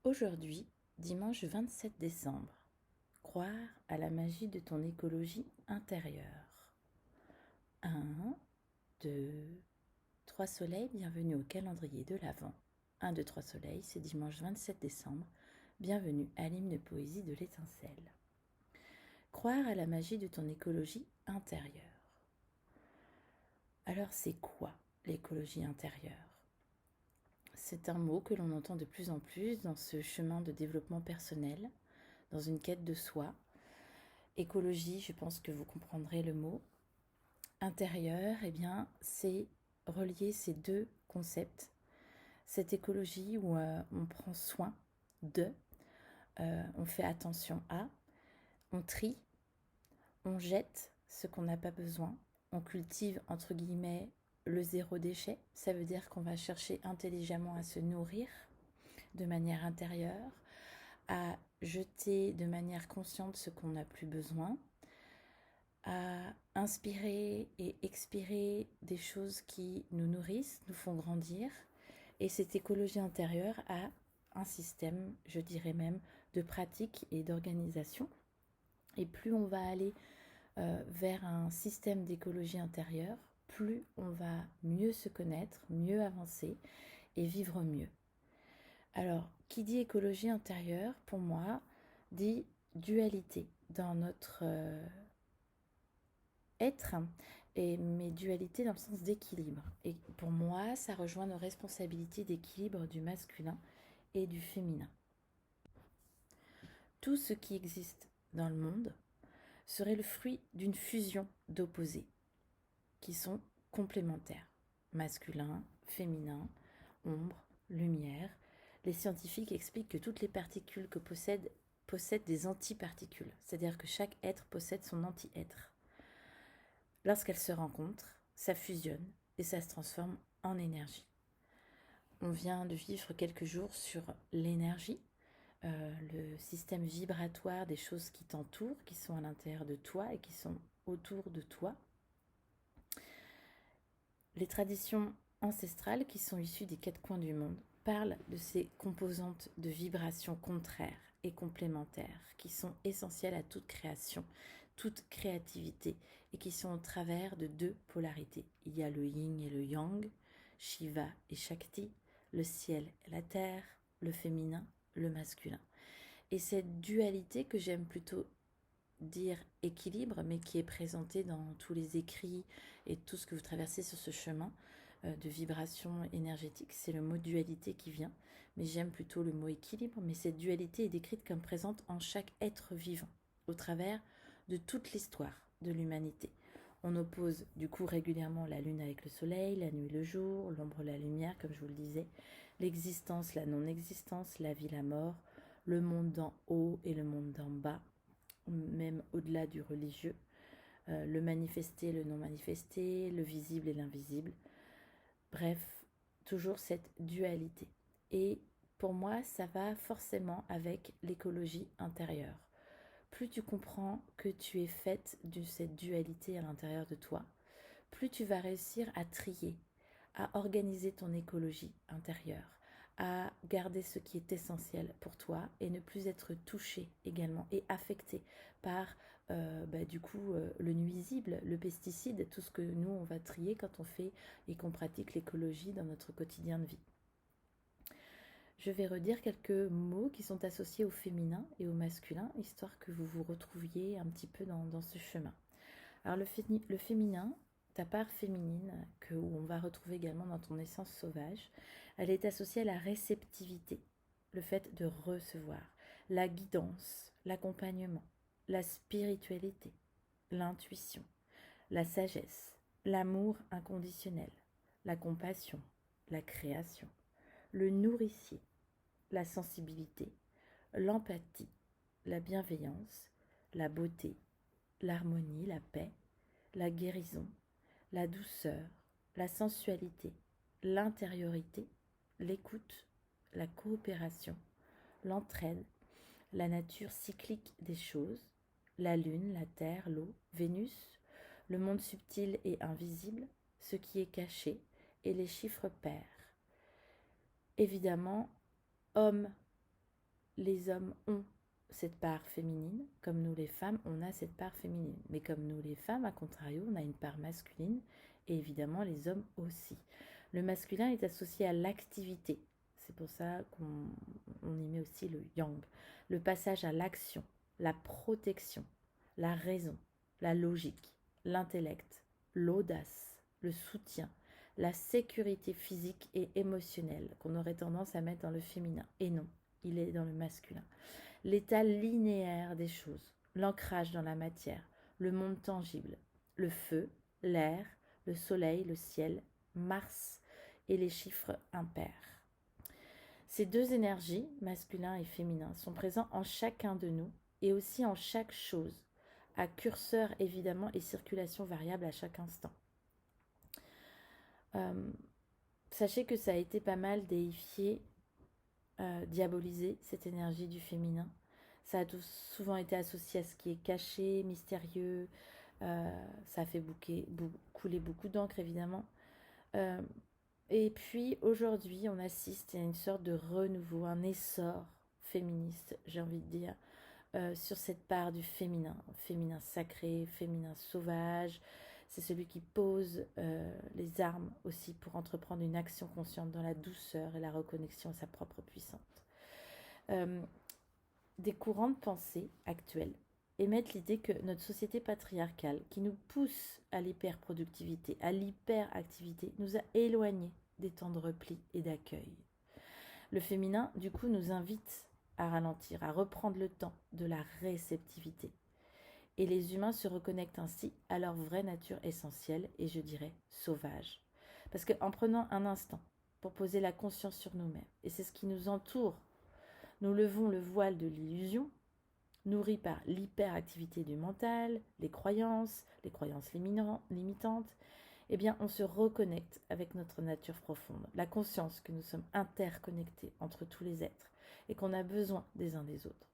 Aujourd'hui, dimanche 27 décembre, croire à la magie de ton écologie intérieure. 1, 2, 3 soleils, bienvenue au calendrier de l'Avent. 1, 2, 3 soleils, c'est dimanche 27 décembre, bienvenue à l'hymne poésie de l'étincelle. Croire à la magie de ton écologie intérieure. Alors c'est quoi l'écologie intérieure ? C'est un mot que l'on entend de plus en plus dans ce chemin de développement personnel, dans une quête de soi. Écologie, je pense que vous comprendrez le mot. Intérieur, eh bien, c'est relier ces deux concepts. Cette écologie où on prend soin de, on fait attention à, on trie, on jette ce qu'on n'a pas besoin, on cultive entre guillemets le zéro déchet. Ça veut dire qu'on va chercher intelligemment à se nourrir de manière intérieure, à jeter de manière consciente ce qu'on n'a plus besoin, à inspirer et expirer des choses qui nous nourrissent, nous font grandir. Et cette écologie intérieure a un système, je dirais même, de pratique et d'organisation. Et plus on va aller vers un système d'écologie intérieure, plus on va mieux se connaître, mieux avancer et vivre mieux. Alors, qui dit écologie intérieure, pour moi, dit dualité dans notre être, mais dualité dans le sens d'équilibre. Et pour moi, ça rejoint nos responsabilités d'équilibre du masculin et du féminin. Tout ce qui existe dans le monde serait le fruit d'une fusion d'opposés qui sont complémentaires. Masculin, féminin, ombre, lumière. Les scientifiques expliquent que toutes les particules que possèdent des antiparticules, c'est-à-dire que chaque être possède son anti-être. Lorsqu'elles se rencontrent, ça fusionne et ça se transforme en énergie. On vient de vivre quelques jours sur l'énergie, le système vibratoire des choses qui t'entourent, qui sont à l'intérieur de toi et qui sont autour de toi. Les traditions ancestrales qui sont issues des quatre coins du monde parlent de ces composantes de vibrations contraires et complémentaires qui sont essentielles à toute création, toute créativité et qui sont au travers de deux polarités. Il y a le yin et le yang, Shiva et Shakti, le ciel et la terre, le féminin, le masculin. Et cette dualité que j'aime plutôt dire équilibre, mais qui est présentée dans tous les écrits et tout ce que vous traversez sur ce chemin de vibration énergétique, c'est le mot dualité qui vient, mais j'aime plutôt le mot équilibre, mais cette dualité est décrite comme présente en chaque être vivant, au travers de toute l'histoire de l'humanité. On oppose du coup régulièrement la lune avec le soleil, la nuit le jour, l'ombre la lumière, comme je vous le disais, l'existence, la non-existence, la vie, la mort, le monde d'en haut et le monde d'en bas, même au-delà du religieux, le manifesté, le non manifesté, le visible et l'invisible. Bref, toujours cette dualité. Et pour moi, ça va forcément avec l'écologie intérieure. Plus tu comprends que tu es faite de cette dualité à l'intérieur de toi, plus tu vas réussir à trier, à organiser ton écologie intérieure, à garder ce qui est essentiel pour toi et ne plus être touché également et affecté par le nuisible, le pesticide, tout ce que nous on va trier quand on fait et qu'on pratique l'écologie dans notre quotidien de vie. Je vais redire quelques mots qui sont associés au féminin et au masculin, histoire que vous vous retrouviez un petit peu dans ce chemin. Alors le féminin, ta part féminine, où on va retrouver également dans ton essence sauvage, elle est associée à la réceptivité, le fait de recevoir, la guidance, l'accompagnement, la spiritualité, l'intuition, la sagesse, l'amour inconditionnel, la compassion, la création, le nourricier, la sensibilité, l'empathie, la bienveillance, la beauté, l'harmonie, la paix, la guérison, la douceur, la sensualité, l'intériorité, l'écoute, la coopération, l'entraide, la nature cyclique des choses, la lune, la terre, l'eau, Vénus, le monde subtil et invisible, ce qui est caché, et les chiffres pairs. Évidemment, homme les hommes ont cette part féminine, comme nous les femmes, on a cette part féminine. Mais comme nous les femmes, à contrario, on a une part masculine, et évidemment les hommes aussi. Le masculin est associé à l'activité. C'est pour ça qu'on y met aussi le yang. Le passage à l'action, la protection, la raison, la logique, l'intellect, l'audace, le soutien, la sécurité physique et émotionnelle qu'on aurait tendance à mettre dans le féminin. Et non, il est dans le masculin. L'état linéaire des choses, l'ancrage dans la matière, le monde tangible, le feu, l'air, le soleil, le ciel, Mars et les chiffres impairs. Ces deux énergies, masculin et féminin, sont présents en chacun de nous et aussi en chaque chose, à curseur évidemment et circulation variable à chaque instant. Sachez que ça a été pas mal déifié, diabolisé, cette énergie du féminin. Ça a souvent été associé à ce qui est caché, mystérieux. Ça a fait couler beaucoup d'encre, évidemment. Et puis, aujourd'hui, on assiste à une sorte de renouveau, un essor féministe, j'ai envie de dire, sur cette part du féminin. Féminin sacré, féminin sauvage. C'est celui qui pose les armes aussi pour entreprendre une action consciente dans la douceur et la reconnexion à sa propre puissance. Des courants de pensée actuels émettent l'idée que notre société patriarcale, qui nous pousse à l'hyperproductivité, à l'hyperactivité, nous a éloignés des temps de repli et d'accueil. Le féminin, du coup, nous invite à ralentir, à reprendre le temps de la réceptivité. Et les humains se reconnectent ainsi à leur vraie nature essentielle et je dirais sauvage. Parce qu'en prenant un instant pour poser la conscience sur nous-mêmes, et c'est ce qui nous entoure, nous levons le voile de l'illusion, nourri par l'hyperactivité du mental, les croyances limitantes, eh bien on se reconnecte avec notre nature profonde, la conscience que nous sommes interconnectés entre tous les êtres et qu'on a besoin des uns des autres.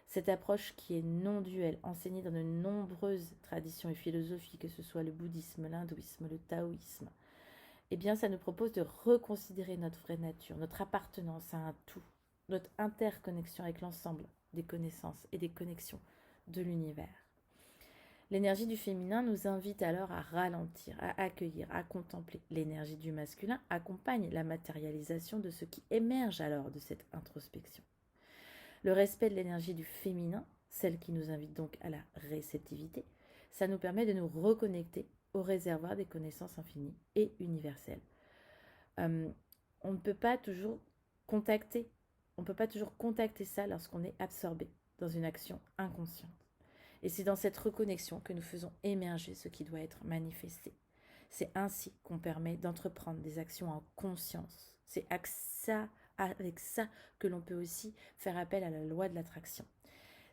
Cette approche qui est non duelle, enseignée dans de nombreuses traditions et philosophies, que ce soit le bouddhisme, l'hindouisme, le taoïsme, eh bien ça nous propose de reconsidérer notre vraie nature, notre appartenance à un tout, notre interconnexion avec l'ensemble des connaissances et des connexions de l'univers. L'énergie du féminin nous invite alors à ralentir, à accueillir, à contempler. L'énergie du masculin accompagne la matérialisation de ce qui émerge alors de cette introspection. Le respect de l'énergie du féminin, celle qui nous invite donc à la réceptivité, ça nous permet de nous reconnecter au réservoir des connaissances infinies et universelles. On ne peut pas toujours contacter ça lorsqu'on est absorbé dans une action inconsciente. Et c'est dans cette reconnexion que nous faisons émerger ce qui doit être manifesté. C'est ainsi qu'on permet d'entreprendre des actions en conscience. C'est avec ça que l'on peut aussi faire appel à la loi de l'attraction.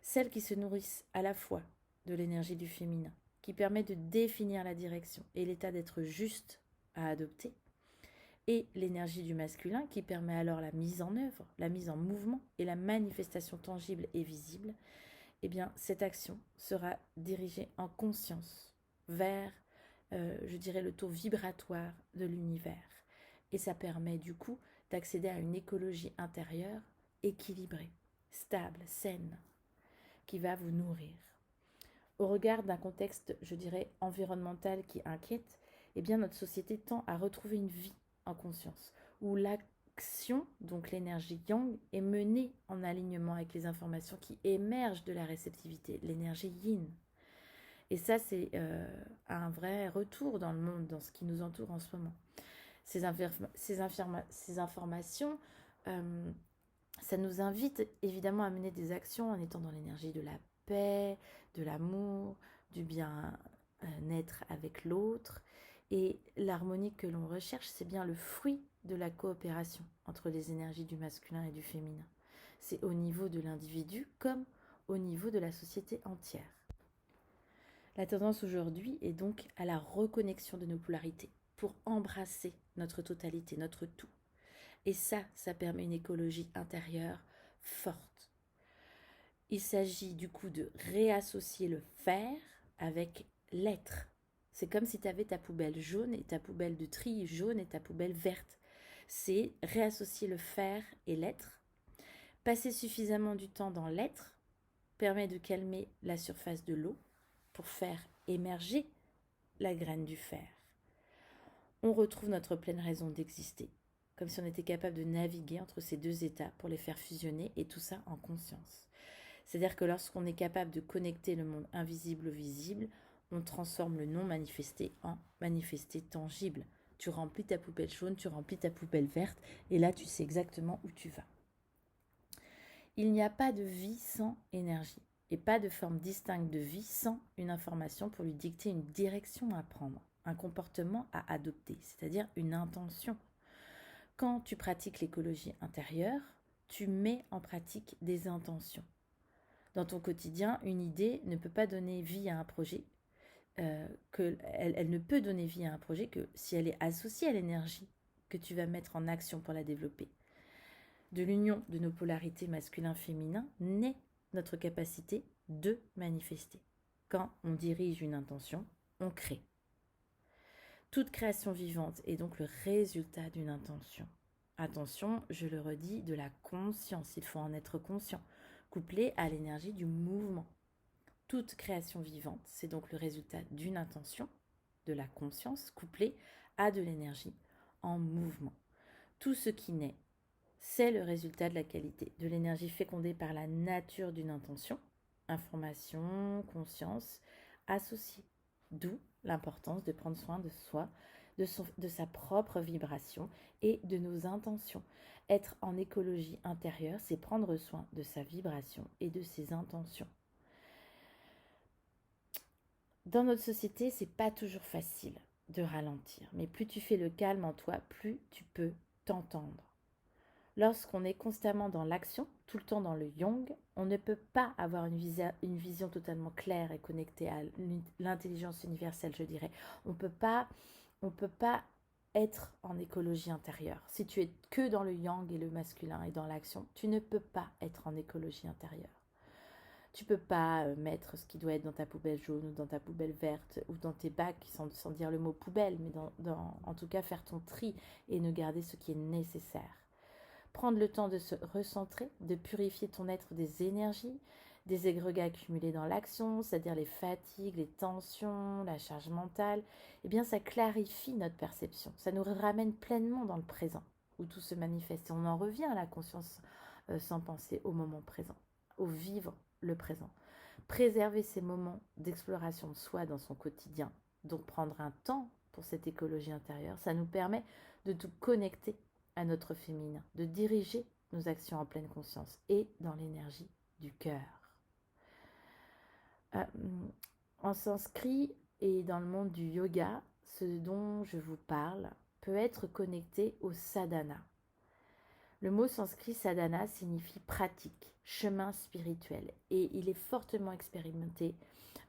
Celles qui se nourrissent à la fois de l'énergie du féminin, qui permet de définir la direction et l'état d'être juste à adopter, et l'énergie du masculin qui permet alors la mise en œuvre, la mise en mouvement et la manifestation tangible et visible, eh bien cette action sera dirigée en conscience vers, je dirais, le taux vibratoire de l'univers. Et ça permet du coup d'accéder à une écologie intérieure équilibrée, stable, saine, qui va vous nourrir. Au regard d'un contexte, je dirais, environnemental qui inquiète, eh bien notre société tend à retrouver une vie en conscience, où l'action, donc l'énergie yang, est menée en alignement avec les informations qui émergent de la réceptivité, l'énergie yin. Et ça, c'est un vrai retour dans le monde, dans ce qui nous entoure en ce moment. Ces informations, ça nous invite évidemment à mener des actions en étant dans l'énergie de la paix, de l'amour, du bien-être avec l'autre. Et l'harmonie que l'on recherche, c'est bien le fruit de la coopération entre les énergies du masculin et du féminin. C'est au niveau de l'individu comme au niveau de la société entière. La tendance aujourd'hui est donc à la reconnexion de nos polarités pour embrasser notre totalité, notre tout. Et ça permet une écologie intérieure forte. Il s'agit du coup de réassocier le faire avec l'être. C'est comme si tu avais ta poubelle jaune et ta poubelle de tri jaune et ta poubelle verte. C'est réassocier le faire et l'être Passer suffisamment du temps dans l'être permet de calmer la surface de l'eau pour faire émerger la graine du fer. On retrouve notre pleine raison d'exister, comme si on était capable de naviguer entre ces deux états pour les faire fusionner, et tout ça en conscience. C'est-à-dire que lorsqu'on est capable de connecter le monde invisible au visible, on transforme le non manifesté en manifesté tangible. Tu remplis ta poubelle jaune, tu remplis ta poubelle verte, et là tu sais exactement où tu vas. Il n'y a pas de vie sans énergie, et pas de forme distincte de vie sans une information pour lui dicter une direction à prendre, un comportement à adopter, c'est-à-dire une intention. Quand tu pratiques l'écologie intérieure, tu mets en pratique des intentions. Dans ton quotidien, une idée ne peut pas donner vie à un projet, elle ne peut donner vie à un projet que si elle est associée à l'énergie que tu vas mettre en action pour la développer. De l'union de nos polarités masculin-féminin naît notre capacité de manifester. Quand on dirige une intention, on crée. Toute création vivante est donc le résultat d'une intention. Attention, je le redis, de la conscience, il faut en être conscient, couplée à l'énergie du mouvement. Toute création vivante, c'est donc le résultat d'une intention, de la conscience, couplée à de l'énergie en mouvement. Tout ce qui naît, c'est le résultat de la qualité, de l'énergie fécondée par la nature d'une intention, information, conscience, associée. D'où l'importance de prendre soin de soi, de sa propre vibration et de nos intentions. Être en écologie intérieure, c'est prendre soin de sa vibration et de ses intentions. Dans notre société, c'est pas toujours facile de ralentir, mais plus tu fais le calme en toi, plus tu peux t'entendre. Lorsqu'on est constamment dans l'action, tout le temps dans le yang, on ne peut pas avoir une vision totalement claire et connectée à l'intelligence universelle, je dirais. On peut pas être en écologie intérieure. Si tu es que dans le yang et le masculin et dans l'action, tu ne peux pas être en écologie intérieure. Tu peux pas mettre ce qui doit être dans ta poubelle jaune ou dans ta poubelle verte ou dans tes bacs, sans dire le mot poubelle, mais en tout cas faire ton tri et ne garder ce qui est nécessaire. Prendre le temps de se recentrer, de purifier ton être des énergies, des égrégats accumulés dans l'action, c'est-à-dire les fatigues, les tensions, la charge mentale, eh bien ça clarifie notre perception. Ça nous ramène pleinement dans le présent, où tout se manifeste. Et on en revient à la conscience sans penser au moment présent, au vivre le présent. Préserver ces moments d'exploration de soi dans son quotidien, donc prendre un temps pour cette écologie intérieure, ça nous permet de tout connecter à notre féminin, de diriger nos actions en pleine conscience et dans l'énergie du cœur. En sanskrit et dans le monde du yoga, ce dont je vous parle peut être connecté au sadhana. Le mot sanskrit sadhana signifie pratique, chemin spirituel, et il est fortement expérimenté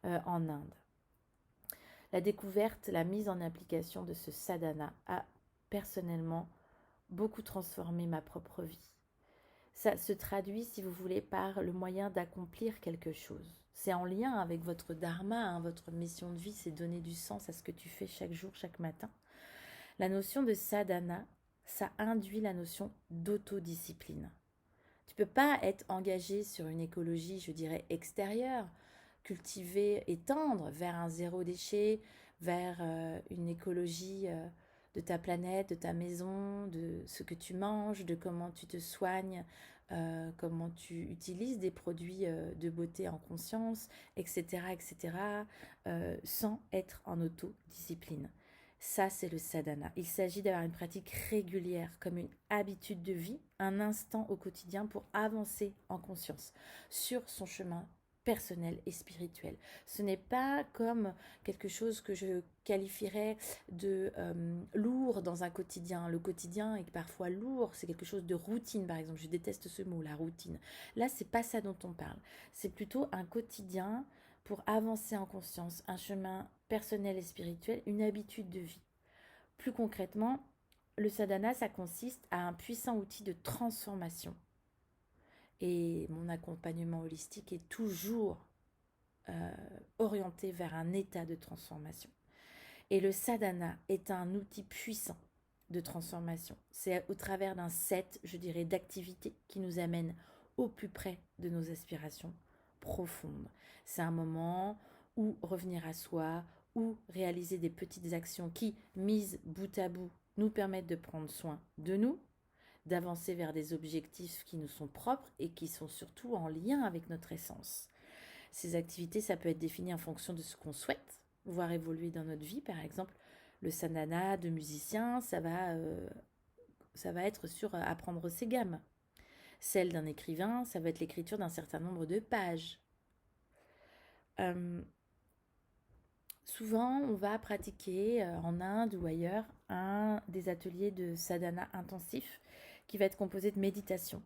en Inde. La découverte, la mise en application de ce sadhana a personnellement beaucoup transformé ma propre vie. Ça se traduit, si vous voulez, par le moyen d'accomplir quelque chose. C'est en lien avec votre dharma, votre mission de vie, c'est donner du sens à ce que tu fais chaque jour, chaque matin. La notion de sadhana, ça induit la notion d'autodiscipline. Tu ne peux pas être engagé sur une écologie, je dirais, extérieure, cultiver et tendre vers un zéro déchet, vers une écologie de ta planète, de ta maison, de ce que tu manges, de comment tu te soignes, comment tu utilises des produits de beauté en conscience, etc., sans être en autodiscipline. Ça, c'est le sadhana. Il s'agit d'avoir une pratique régulière, comme une habitude de vie, un instant au quotidien pour avancer en conscience sur son chemin personnel et spirituel. Ce n'est pas comme quelque chose que je qualifierais de lourd dans un quotidien. Le quotidien est parfois lourd, c'est quelque chose de routine par exemple. Je déteste ce mot, la routine. Là, c'est pas ça dont on parle. C'est plutôt un quotidien pour avancer en conscience, un chemin personnel et spirituel, une habitude de vie. Plus concrètement, le sadhana, ça consiste à un puissant outil de transformation. Et mon accompagnement holistique est toujours orienté vers un état de transformation. Et le sadhana est un outil puissant de transformation. C'est au travers d'un set, je dirais, d'activités qui nous amènent au plus près de nos aspirations profondes. C'est un moment où revenir à soi, ou réaliser des petites actions qui, mises bout à bout, nous permettent de prendre soin de nous, d'avancer vers des objectifs qui nous sont propres et qui sont surtout en lien avec notre essence. Ces activités, ça peut être défini en fonction de ce qu'on souhaite voir évoluer dans notre vie. Par exemple, le sadhana de musicien, ça va être sur apprendre ses gammes. Celle d'un écrivain, ça va être l'écriture d'un certain nombre de pages. Souvent, on va pratiquer en Inde ou ailleurs des ateliers de sadhana intensif qui va être composé de méditation,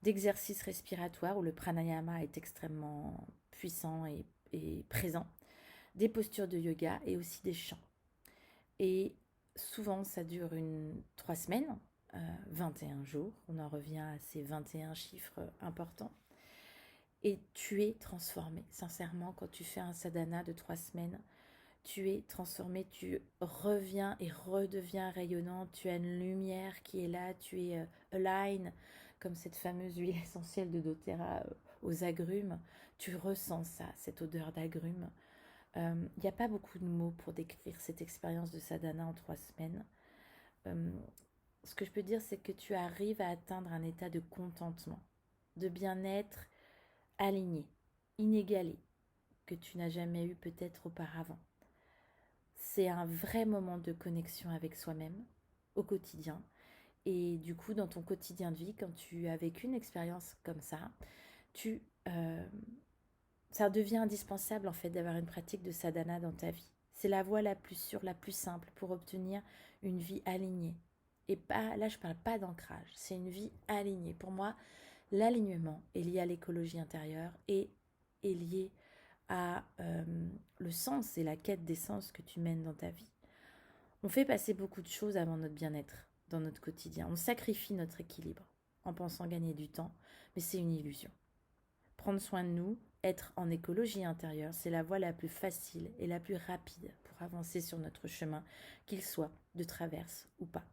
d'exercices respiratoires où le pranayama est extrêmement puissant et présent, des postures de yoga et aussi des chants. Et souvent, ça dure 3 semaines, 21 jours. On en revient à ces 21 chiffres importants. Et tu es transformé. Sincèrement, quand tu fais un sadhana de 3 semaines, tu es transformé, tu reviens et redeviens rayonnant, tu as une lumière qui est là, tu es align, comme cette fameuse huile essentielle de doTERRA aux agrumes, tu ressens ça, cette odeur d'agrumes. Il n'y a pas beaucoup de mots pour décrire cette expérience de sadhana en 3 semaines. Ce que je peux dire, c'est que tu arrives à atteindre un état de contentement, de bien-être aligné, inégalé, que tu n'as jamais eu peut-être auparavant. C'est un vrai moment de connexion avec soi-même au quotidien. Et du coup, dans ton quotidien de vie, quand tu as vécu une expérience comme ça, ça devient indispensable en fait d'avoir une pratique de sadhana dans ta vie. C'est la voie la plus sûre, la plus simple pour obtenir une vie alignée. Et pas, là, je ne parle pas d'ancrage, c'est une vie alignée. Pour moi, l'alignement est lié à l'écologie intérieure et est lié à le sens et la quête des sens que tu mènes dans ta vie. On fait passer beaucoup de choses avant notre bien-être dans notre quotidien. On sacrifie notre équilibre en pensant gagner du temps, mais c'est une illusion. Prendre soin de nous, être en écologie intérieure, c'est la voie la plus facile et la plus rapide pour avancer sur notre chemin, qu'il soit de traverse ou pas.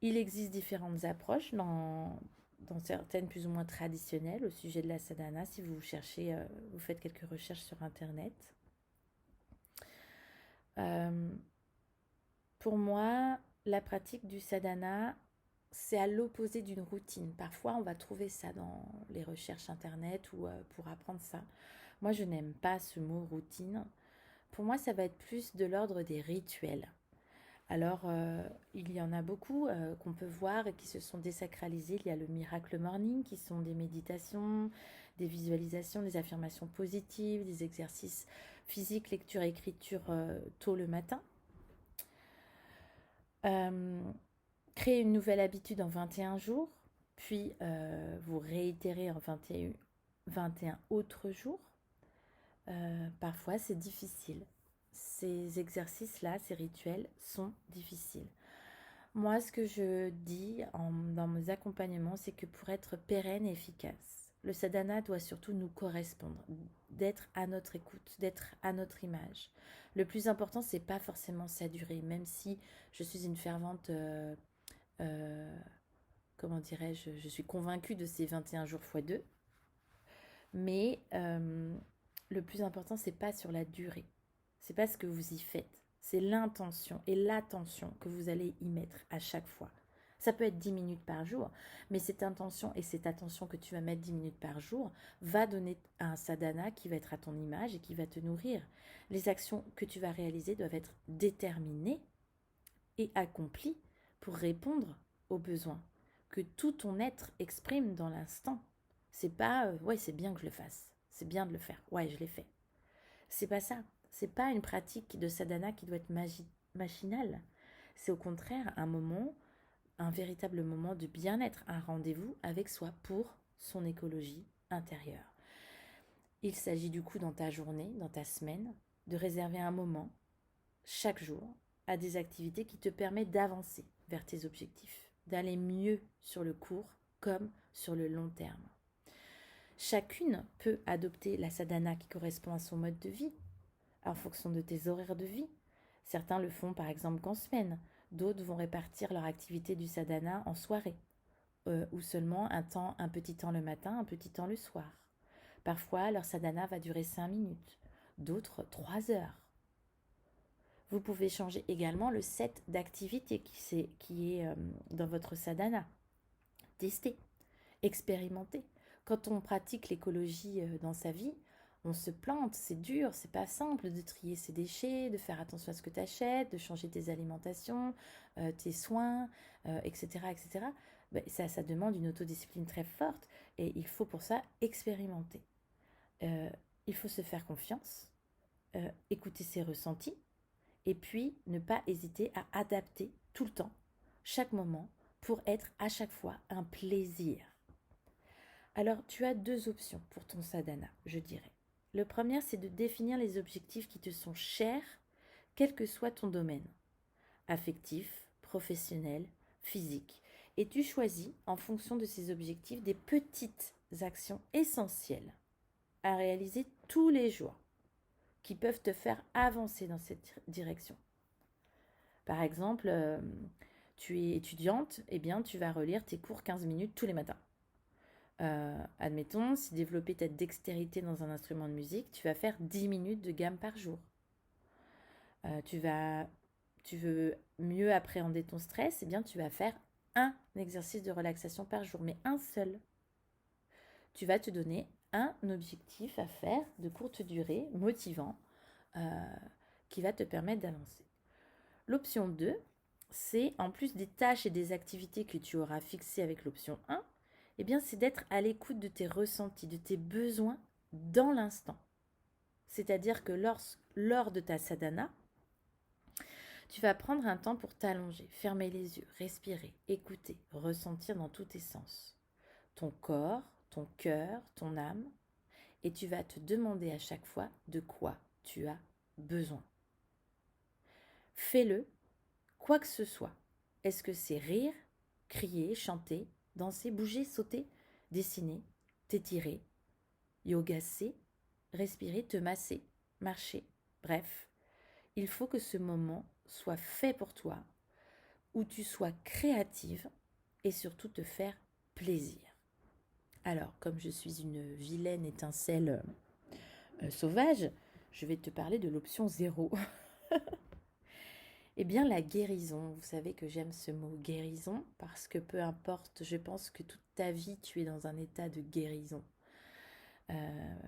Il existe différentes approches dans certaines plus ou moins traditionnelles au sujet de la sadhana. Si vous cherchez, vous faites quelques recherches sur Internet. Pour moi, la pratique du sadhana, c'est à l'opposé d'une routine. Parfois, on va trouver ça dans les recherches Internet ou pour apprendre ça. Moi, je n'aime pas ce mot routine. Pour moi, ça va être plus de l'ordre des rituels. Alors, il y en a beaucoup qu'on peut voir et qui se sont désacralisés. Il y a le Miracle Morning, qui sont des méditations, des visualisations, des affirmations positives, des exercices physiques, lecture et écriture tôt le matin. Créer une nouvelle habitude en 21 jours, puis vous réitérez en 21 autres jours. Parfois, c'est difficile. Ces exercices-là, ces rituels sont difficiles. Moi, ce que je dis dans mes accompagnements, c'est que pour être pérenne et efficace, le sadhana doit surtout nous correspondre, d'être à notre écoute, d'être à notre image. Le plus important, c'est pas forcément sa durée, même si je suis une fervente, comment dirais-je, je suis convaincue de ces 21 jours x 2. Mais le plus important, c'est pas sur la durée. C'est pas ce que vous y faites. C'est l'intention et l'attention que vous allez y mettre à chaque fois. Ça peut être 10 minutes par jour, mais cette intention et cette attention que tu vas mettre 10 minutes par jour va donner un sadhana qui va être à ton image et qui va te nourrir. Les actions que tu vas réaliser doivent être déterminées et accomplies pour répondre aux besoins que tout ton être exprime dans l'instant. C'est pas ouais, c'est bien que je le fasse, c'est bien de le faire, ouais, je l'ai fait. C'est pas ça. C'est pas une pratique de sadhana qui doit être machinale. C'est au contraire un moment, un véritable moment de bien-être, un rendez-vous avec soi pour son écologie intérieure. Il s'agit du coup dans ta journée, dans ta semaine, de réserver un moment chaque jour à des activités qui te permettent d'avancer vers tes objectifs, d'aller mieux sur le court comme sur le long terme. Chacune peut adopter la sadhana qui correspond à son mode de vie, en fonction de tes horaires de vie. Certains le font par exemple qu'en semaine, d'autres vont répartir leur activité du sadhana en soirée. ou seulement un petit temps le matin, un petit temps le soir. Parfois, leur sadhana va durer 5 minutes, d'autres 3 heures. Vous pouvez changer également le set d'activités qui est dans votre sadhana. Tester, expérimenter. Quand on pratique l'écologie dans sa vie, on se plante, c'est dur, c'est pas simple de trier ses déchets, de faire attention à ce que tu achètes, de changer tes alimentations, tes soins, etc. etc. Ben, ça demande une autodiscipline très forte et il faut pour ça expérimenter. Il faut se faire confiance, écouter ses ressentis et puis ne pas hésiter à adapter tout le temps, chaque moment, pour être à chaque fois un plaisir. Alors, tu as 2 options pour ton sadhana, je dirais. Le premier, c'est de définir les objectifs qui te sont chers, quel que soit ton domaine, affectif, professionnel, physique. Et tu choisis, en fonction de ces objectifs, des petites actions essentielles à réaliser tous les jours, qui peuvent te faire avancer dans cette direction. Par exemple, tu es étudiante, eh bien tu vas relire tes cours 15 minutes tous les matins. Admettons, si développer ta dextérité dans un instrument de musique, tu vas faire 10 minutes de gamme par jour. Tu veux mieux appréhender ton stress, eh bien tu vas faire un exercice de relaxation par jour, mais un seul. Tu vas te donner un objectif à faire de courte durée, motivant, qui va te permettre d'avancer. L'option 2, c'est en plus des tâches et des activités que tu auras fixées avec l'option 1, eh bien, c'est d'être à l'écoute de tes ressentis, de tes besoins dans l'instant. C'est-à-dire que lors de ta sadhana, tu vas prendre un temps pour t'allonger, fermer les yeux, respirer, écouter, ressentir dans tous tes sens. Ton corps, ton cœur, ton âme, et tu vas te demander à chaque fois de quoi tu as besoin. Fais-le, quoi que ce soit. Est-ce que c'est rire, crier, chanter, danser, bouger, sauter, dessiner, t'étirer, yogasser, respirer, te masser, marcher. Bref, il faut que ce moment soit fait pour toi, où tu sois créative et surtout te faire plaisir. Alors, comme je suis une vilaine étincelle sauvage, je vais te parler de l'option 0. Eh bien, la guérison, vous savez que j'aime ce mot guérison parce que peu importe, je pense que toute ta vie, tu es dans un état de guérison.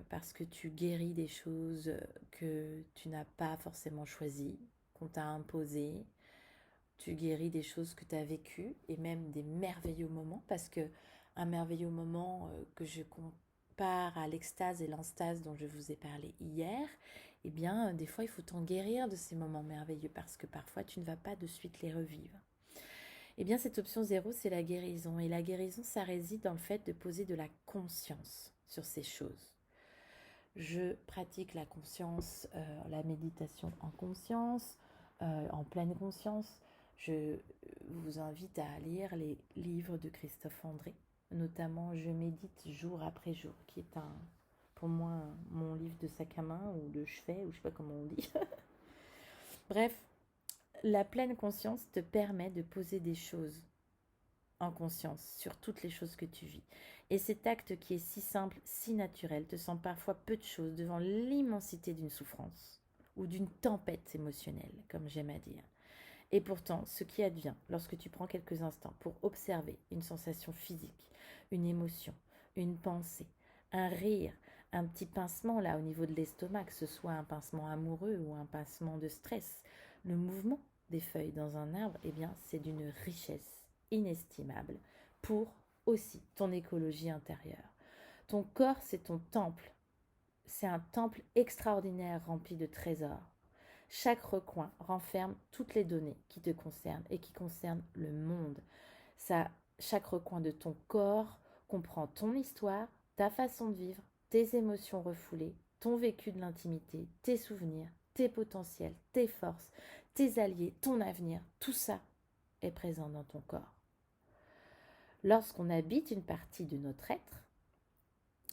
Parce que tu guéris des choses que tu n'as pas forcément choisies, qu'on t'a imposées. Tu guéris des choses que tu as vécues et même des merveilleux moments parce que un merveilleux moment que je compare à l'extase et l'enstase dont je vous ai parlé hier, eh bien, des fois, il faut t'en guérir de ces moments merveilleux parce que parfois, tu ne vas pas de suite les revivre. Eh bien, cette option 0, c'est la guérison. Et la guérison, ça réside dans le fait de poser de la conscience sur ces choses. Je pratique la conscience, la méditation en conscience, en pleine conscience. Je vous invite à lire les livres de Christophe André, notamment Je médite jour après jour, qui est pour moi mon livre de sac à main ou de chevet, ou je sais pas comment on dit. Bref, la pleine conscience te permet de poser des choses en conscience sur toutes les choses que tu vis. Et cet acte qui est si simple, si naturel, te semble parfois peu de choses devant l'immensité d'une souffrance ou d'une tempête émotionnelle, comme j'aime à dire. Et pourtant, ce qui advient lorsque tu prends quelques instants pour observer une sensation physique, une émotion, une pensée, un rire, un petit pincement là au niveau de l'estomac, que ce soit un pincement amoureux ou un pincement de stress, le mouvement des feuilles dans un arbre, eh bien, c'est d'une richesse inestimable pour aussi ton écologie intérieure. Ton corps, c'est ton temple. C'est un temple extraordinaire rempli de trésors. Chaque recoin renferme toutes les données qui te concernent et qui concernent le monde. Chaque recoin de ton corps comprend ton histoire, ta façon de vivre, tes émotions refoulées, ton vécu de l'intimité, tes souvenirs, tes potentiels, tes forces, tes alliés, ton avenir. Tout ça est présent dans ton corps. Lorsqu'on habite une partie de notre être,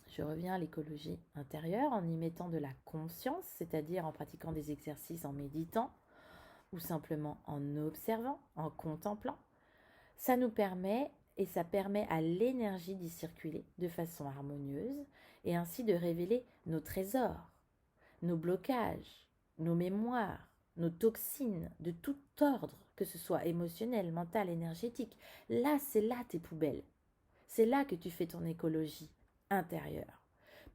je reviens à l'écologie intérieure en y mettant de la conscience, c'est-à-dire en pratiquant des exercices en méditant ou simplement en observant, en contemplant. Ça nous permet et ça permet à l'énergie d'y circuler de façon harmonieuse et ainsi de révéler nos trésors, nos blocages, nos mémoires, nos toxines de tout ordre, que ce soit émotionnel, mental, énergétique. Là, c'est là tes poubelles. C'est là que tu fais ton écologie intérieure.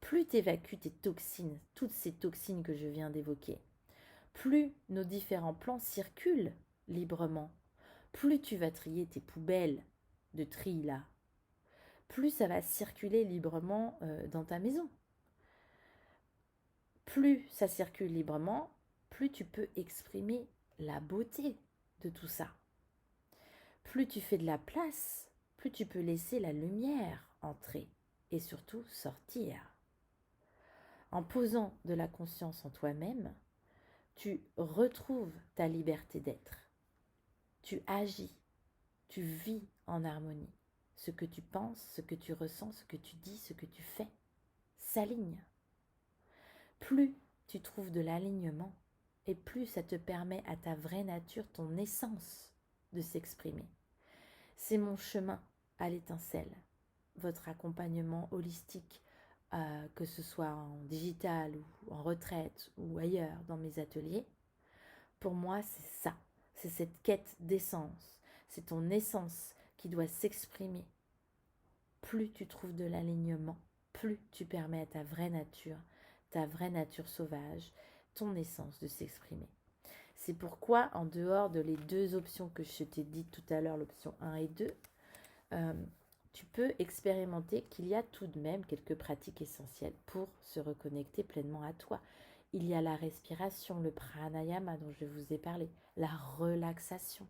Plus tu évacues tes toxines, toutes ces toxines que je viens d'évoquer, plus nos différents plans circulent librement, plus tu vas trier tes poubelles de tri là, plus ça va circuler librement dans ta maison. Plus ça circule librement, plus tu peux exprimer la beauté de tout ça. Plus tu fais de la place, plus tu peux laisser la lumière entrer et surtout sortir. En posant de la conscience en toi-même, tu retrouves ta liberté d'être. Tu agis, tu vis en harmonie. Ce que tu penses, ce que tu ressens, ce que tu dis, ce que tu fais s'aligne. Plus tu trouves de l'alignement et plus ça te permet à ta vraie nature, ton essence, de s'exprimer. C'est mon chemin à l'étincelle, votre accompagnement holistique, que ce soit en digital ou en retraite ou ailleurs dans mes ateliers. Pour moi, c'est ça, c'est cette quête d'essence, c'est ton essence qui doit s'exprimer. Plus tu trouves de l'alignement, plus tu permets à ta vraie nature sauvage, ton essence de s'exprimer. C'est pourquoi, en dehors de les deux options que je t'ai dites tout à l'heure, l'option 1 et 2, tu peux expérimenter qu'il y a tout de même quelques pratiques essentielles pour se reconnecter pleinement à toi. Il y a la respiration, le pranayama dont je vous ai parlé, la relaxation,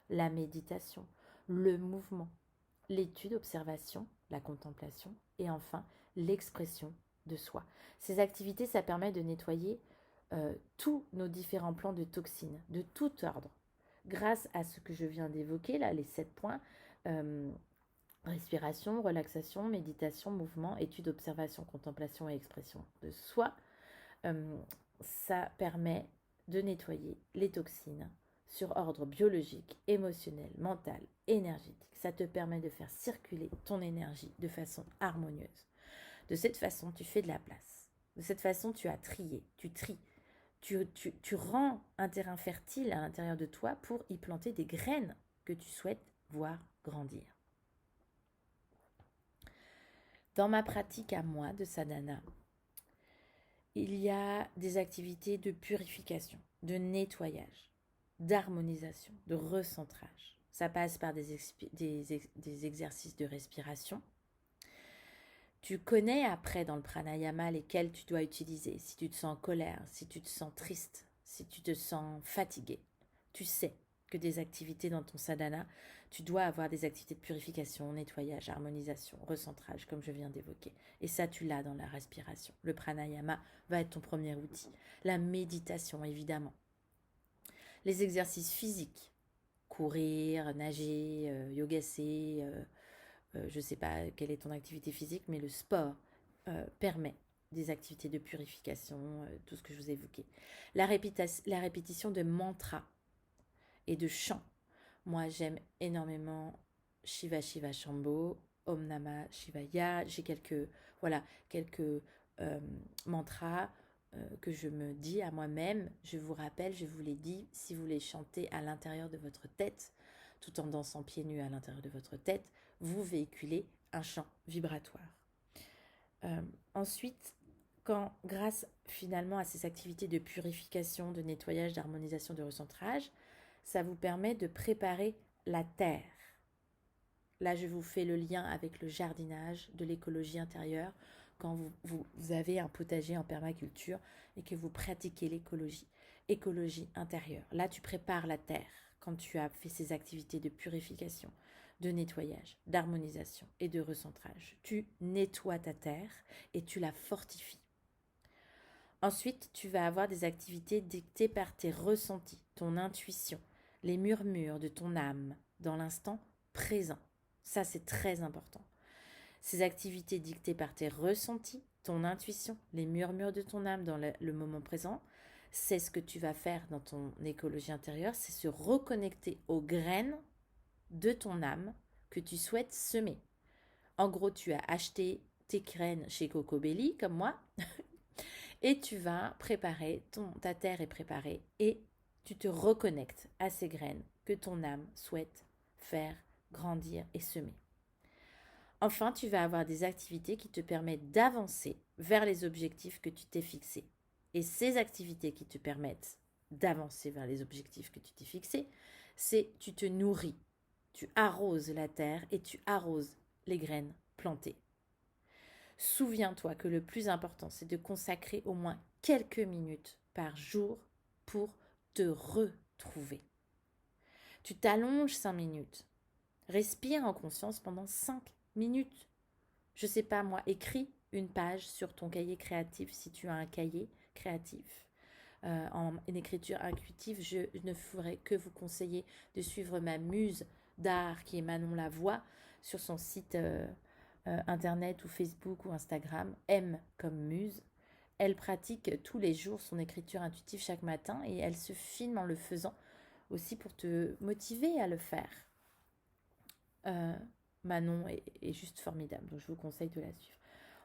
la méditation, le mouvement, l'étude, observation, la contemplation et enfin l'expression de soi. Ces activités, ça permet de nettoyer tous nos différents plans de toxines, de tout ordre. Grâce à ce que je viens d'évoquer, là, les 7 points, respiration, relaxation, méditation, mouvement, étude, observation, contemplation et expression de soi, ça permet de nettoyer les toxines sur ordre biologique, émotionnel, mental, énergétique. Ça te permet de faire circuler ton énergie de façon harmonieuse. De cette façon, tu fais de la place. De cette façon, tu as trié, tu tries. Tu rends un terrain fertile à l'intérieur de toi pour y planter des graines que tu souhaites voir grandir. Dans ma pratique à moi de sadhana, il y a des activités de purification, de nettoyage, d'harmonisation, de recentrage. Ça passe par des exercices de respiration. Tu connais après dans le pranayama lesquels tu dois utiliser. Si tu te sens en colère, si tu te sens triste, si tu te sens fatigué, tu sais que des activités dans ton sadhana, tu dois avoir des activités de purification, nettoyage, harmonisation, recentrage, comme je viens d'évoquer. Et ça, tu l'as dans la respiration. Le pranayama va être ton premier outil. La méditation, évidemment. Les exercices physiques, courir, nager, yogasser, je ne sais pas quelle est ton activité physique, mais le sport permet des activités de purification, tout ce que je vous ai évoqué. La répétition de mantras et de chants. Moi, j'aime énormément Shiva Shiva Shambho, Om Namah Shivaya. J'ai quelques mantras que je me dis à moi-même. Je vous rappelle, je vous l'ai dit, si vous les chantez à l'intérieur de votre tête, tout en dansant pieds nus à l'intérieur de votre tête, vous véhiculez un chant vibratoire. Ensuite, grâce finalement à ces activités de purification, de nettoyage, d'harmonisation, de recentrage, ça vous permet de préparer la terre. Là, je vous fais le lien avec le jardinage, de l'écologie intérieure, quand vous avez un potager en permaculture et que vous pratiquez écologie intérieure. Là, tu prépares la terre quand tu as fait ces activités de purification, de nettoyage, d'harmonisation et de recentrage. Tu nettoies ta terre et tu la fortifies. Ensuite, tu vas avoir des activités dictées par tes ressentis, ton intuition, les murmures de ton âme dans l'instant présent. Ça, c'est très important. Ces activités dictées par tes ressentis, ton intuition, les murmures de ton âme dans le moment présent, c'est ce que tu vas faire dans ton écologie intérieure, c'est se reconnecter aux graines de ton âme que tu souhaites semer. En gros, tu as acheté tes graines chez Coco Belly, comme moi, et tu vas préparer, ta terre est préparée, et tu te reconnectes à ces graines que ton âme souhaite faire grandir et semer. Enfin, tu vas avoir des activités qui te permettent d'avancer vers les objectifs que tu t'es fixés. Et ces activités qui te permettent d'avancer vers les objectifs que tu t'es fixés, c'est tu te nourris, tu arroses la terre et tu arroses les graines plantées. Souviens-toi que le plus important, c'est de consacrer au moins quelques minutes par jour pour te retrouver. Tu t'allonges 5 minutes. Respire en conscience pendant 5 minutes. Je sais pas moi, écris une page sur ton cahier créatif si tu as un cahier créatif. En écriture intuitive, je ne ferai que vous conseiller de suivre ma muse d'art qui est Manon Lavoie sur son site internet ou Facebook ou Instagram, M comme muse. Elle pratique tous les jours son écriture intuitive chaque matin et elle se filme en le faisant aussi pour te motiver à le faire. Manon est juste formidable, donc je vous conseille de la suivre.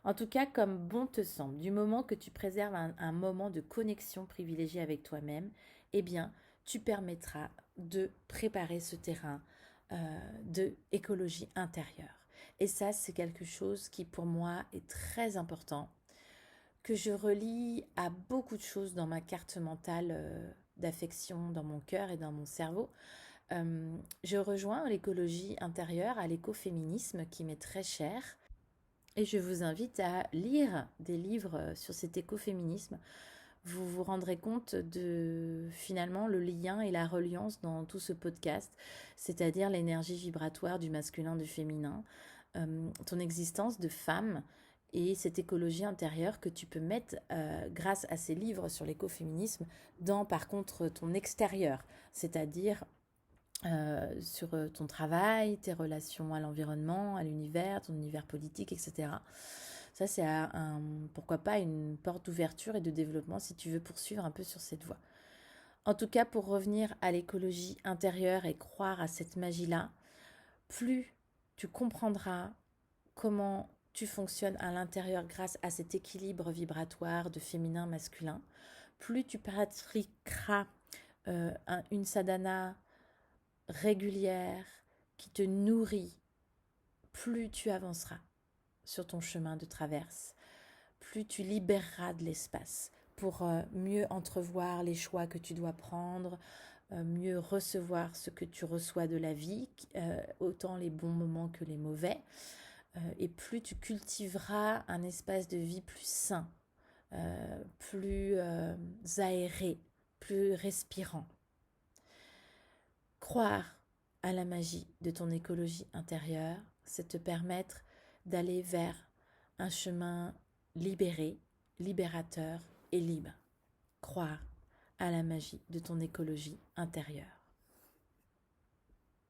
En tout cas, comme bon te semble, du moment que tu préserves un moment de connexion privilégié avec toi-même, eh bien, tu permettras de préparer ce terrain de écologie intérieure. Et ça, c'est quelque chose qui, pour moi, est très important, que je relie à beaucoup de choses dans ma carte mentale d'affection, dans mon cœur et dans mon cerveau. Je rejoins l'écologie intérieure, à l'écoféminisme qui m'est très cher. Et je vous invite à lire des livres sur cet écoféminisme. Vous vous rendrez compte de finalement le lien et la reliance dans tout ce podcast, c'est-à-dire l'énergie vibratoire du masculin, du féminin, ton existence de femme et cette écologie intérieure que tu peux mettre grâce à ces livres sur l'écoféminisme dans par contre ton extérieur, c'est-à-dire sur ton travail, tes relations à l'environnement, à l'univers, ton univers politique, etc. Ça, c'est pourquoi pas une porte d'ouverture et de développement si tu veux poursuivre un peu sur cette voie. En tout cas, pour revenir à l'écologie intérieure et croire à cette magie-là, plus tu comprendras comment tu fonctionnes à l'intérieur grâce à cet équilibre vibratoire de féminin-masculin, plus tu pratiqueras une sadhana régulière qui te nourrit, plus tu avanceras sur ton chemin de traverse, plus tu libéreras de l'espace pour mieux entrevoir les choix que tu dois prendre, mieux recevoir ce que tu reçois de la vie, autant les bons moments que les mauvais, et plus tu cultiveras un espace de vie plus sain, plus aéré, plus respirant. Croire à la magie de ton écologie intérieure, c'est te permettre d'aller vers un chemin libéré, libérateur et libre. Croire à la magie de ton écologie intérieure.